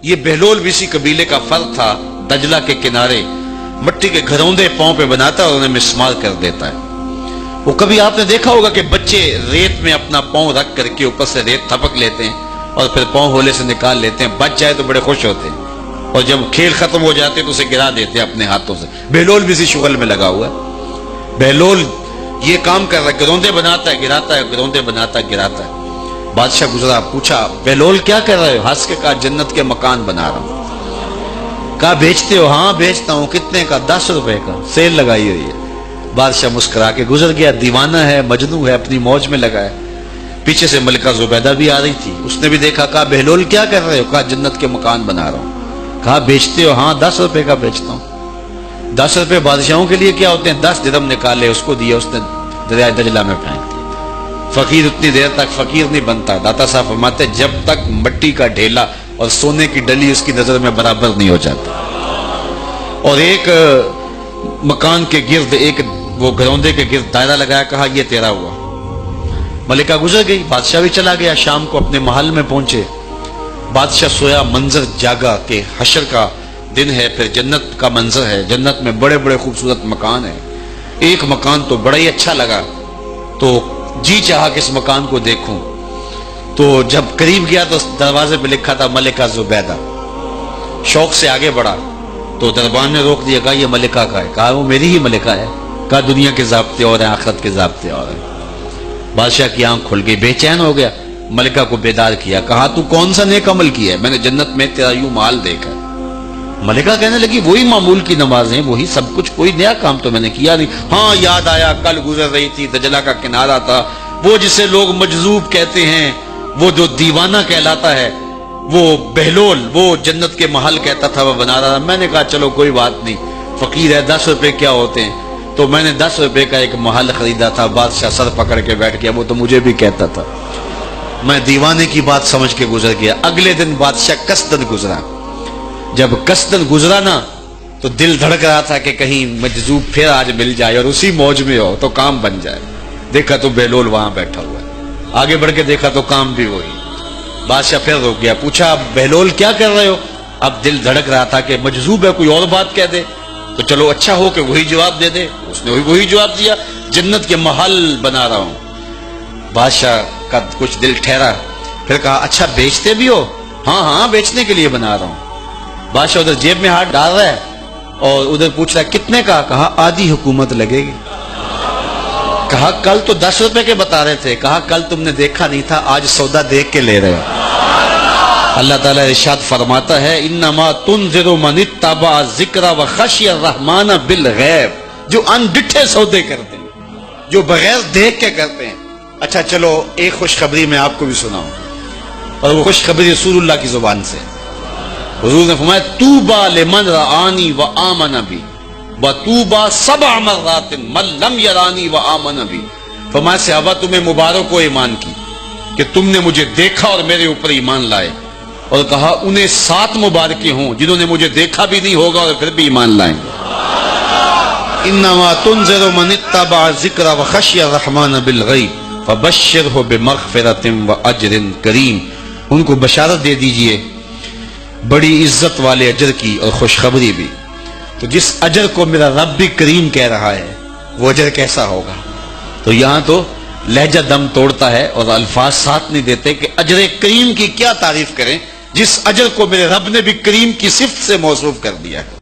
یہ بہلول بھی اسی قبیلے کا فرد تھا، دجلہ کے کنارے مٹی کے گھروندے پاؤں پہ بناتا ہے اور انہیں مسمار کر دیتا ہے۔ وہ کبھی آپ نے دیکھا ہوگا کہ بچے ریت میں اپنا پاؤں رکھ کر کے اوپر سے ریت تھپک لیتے ہیں اور پھر پاؤں ہولے سے نکال لیتے ہیں، بچ جائے تو بڑے خوش ہوتے ہیں، اور جب کھیل ختم ہو جاتے ہیں تو اسے گرا دیتے ہیں اپنے ہاتھوں سے۔ بہلول بھی اسی شغل میں لگا ہوا ہے۔ بہلول یہ کام کر رہا ہے، گروندے بناتا ہے گراتا ہے، گروندے بناتا ہے گراتا ہے۔ بادشاہ گزرا، پوچھا بہلول کیا کر رہے ہو؟ ہنس کے کہا جنت کے مکان بنا رہا ہوں۔ کہا بیچتے ہو؟ ہاں بیچتا ہوں۔ کتنے کا؟ 10 روپے کا، سیل لگائی ہوئی ہے۔ بادشاہ مسکرا کے گزر گیا، دیوانہ ہے، مجنوں ہے، اپنی موج میں لگا ہے۔ پیچھے سے ملکہ زبیدہ بھی آ رہی تھی، اس نے بھی دیکھا، کہا بہلول کیا کر رہے ہو؟ کہا جنت کے مکان بنا رہا ہوں۔ کہا بیچتے ہو؟ ہاں 10 روپے کا بیچتا ہوں۔ 10 روپے بادشاہوں کے لیے کیا ہوتے ہیں؟ 10 درہم نکالے، اس کو دیا، اس نے دریائے دجلہ میں پھینک دیا۔ فقیر اتنی دیر تک فقیر نہیں بنتا، داتا صاحب فرماتے جب تک مٹی کا ڈھیلا اور سونے کی ڈلی اس کی نظر میں برابر نہیں ہو جاتا۔ اور ایک مکان کے گرد، ایک وہ گروندے کے گرد دائرہ لگایا، کہا یہ تیرا ہوا۔ ملکہ گزر گئی، بادشاہ بھی چلا گیا، شام کو اپنے محل میں پہنچے۔ بادشاہ سویا، منظر جاگا کہ حشر کا دن ہے، پھر جنت کا منظر ہے، جنت میں بڑے بڑے خوبصورت مکان ہیں۔ ایک مکان تو بڑا ہی اچھا لگا، تو جی چاہا کہ اس مکان کو دیکھوں۔ تو جب قریب گیا تو دروازے پہ لکھا تھا ملکہ زبیدہ۔ شوق سے آگے بڑھا تو دربان نے روک دیا، کہا یہ ملکہ کا ہے؟ کہا وہ میری ہی ملکہ ہے۔ کہا دنیا کے ضابطے اور ہیں، آخرت کے ضابطے اور ہیں۔ بادشاہ کی آنکھ کھل گئی، بے چین ہو گیا، ملکہ کو بیدار کیا، کہا تو کون سا نیک عمل کیا ہے؟ میں نے جنت میں تیرا یوں مال دیکھا ہے۔ ملکہ کہنے لگی وہی معمول کی نمازیں، وہی سب کچھ، کوئی نیا کام تو میں نے کیا نہیں۔ ہاں یاد آیا، کل گزر رہی تھی، دجلہ کا کنارہ تھا، وہ جسے لوگ مجذوب کہتے ہیں، وہ جو دیوانہ کہلاتا ہے، وہ بہلول، وہ جنت کے محل کہتا تھا وہ بنا رہا تھا۔ میں نے کہا چلو کوئی بات نہیں، فقیر ہے، 10 روپے کیا ہوتے ہیں، تو میں نے 10 روپے کا ایک محل خریدا تھا۔ بادشاہ سر پکڑ کے بیٹھ گیا، وہ تو مجھے بھی کہتا تھا۔ میں دیوانے کی بات سمجھ کے گزر گیا۔ اگلے دن بادشاہ قصدن گزرا۔ جب قصدن گزرا نا تو دل دھڑک رہا تھا کہ کہیں مجذوب پھر آج مل جائے اور اسی موج میں ہو تو کام بن جائے۔ دیکھا تو بہلول وہاں بیٹھا ہوا ہے، آگے بڑھ کے دیکھا تو کام بھی وہی۔ بادشاہ پھر رک گیا، پوچھا بہلول کیا کر رہے ہو؟ اب دل دھڑک رہا تھا کہ مجذوب ہے، کوئی اور بات کہہ دے تو چلو اچھا ہو کہ وہی جواب دے دے۔ اس نے وہی جواب دیا، جنت کے محل بنا رہا ہوں۔ بادشاہ کا کچھ دل ٹھہرا، پھر کہا اچھا بیچتے بھی ہو؟ ہاں ہاں بیچنے کے لیے بنا رہا ہوں۔ بادشاہ ادھر جیب میں ہاتھ ڈال رہا ہے اور ادھر پوچھ رہا ہے کتنے کا؟ کہا آدھی حکومت لگے گی۔ کہا کل تو 10 روپے کے بتا رہے تھے۔ کہا کل تم نے دیکھا نہیں تھا، آج سودا دیکھ کے لے رہے ہو۔ اللہ تعالیٰ ارشاد فرماتا ہے انما تنذر من اتبع ذکر وخشی الرحمن بالغیب، جو ان ڈٹھے سودے کرتے ہیں، جو بغیر دیکھ کے کرتے ہیں۔ اچھا چلو ایک خوشخبری میں آپ کو بھی سناؤں، اور وہ خوشخبری رسول اللہ کی زبان سے۔ حضور نے فرمایا طوبی لمن رآنی وآمن بی وطوبی 7 مرات من لم یرانی وآمن بی۔ فرمایا صحابہ تمہیں مبارک ہو ایمان کی کہ تم نے مجھے دیکھا اور میرے اوپر ایمان لائے، اور کہا انہیں 7 مبارکیں ہوں جنہوں نے مجھے دیکھا بھی نہیں ہوگا اور پھر بھی ایمان لائیں۔ انما تنذر من اتبع ذکر وخشی الرحمن بالغیب فبشرہ بمغفرۃ واجر کریم۔ ان کو بشارت دے دیجئے بڑی عزت والے اجر کی اور خوشخبری بھی۔ تو جس اجر کو میرا رب بھی کریم کہہ رہا ہے وہ اجر کیسا ہوگا؟ تو یہاں تو لہجہ دم توڑتا ہے اور الفاظ ساتھ نہیں دیتے کہ اجر کریم کی کیا تعریف کریں جس اجر کو میرے رب نے بھی کریم کی صفت سے موصوف کر دیا ہے۔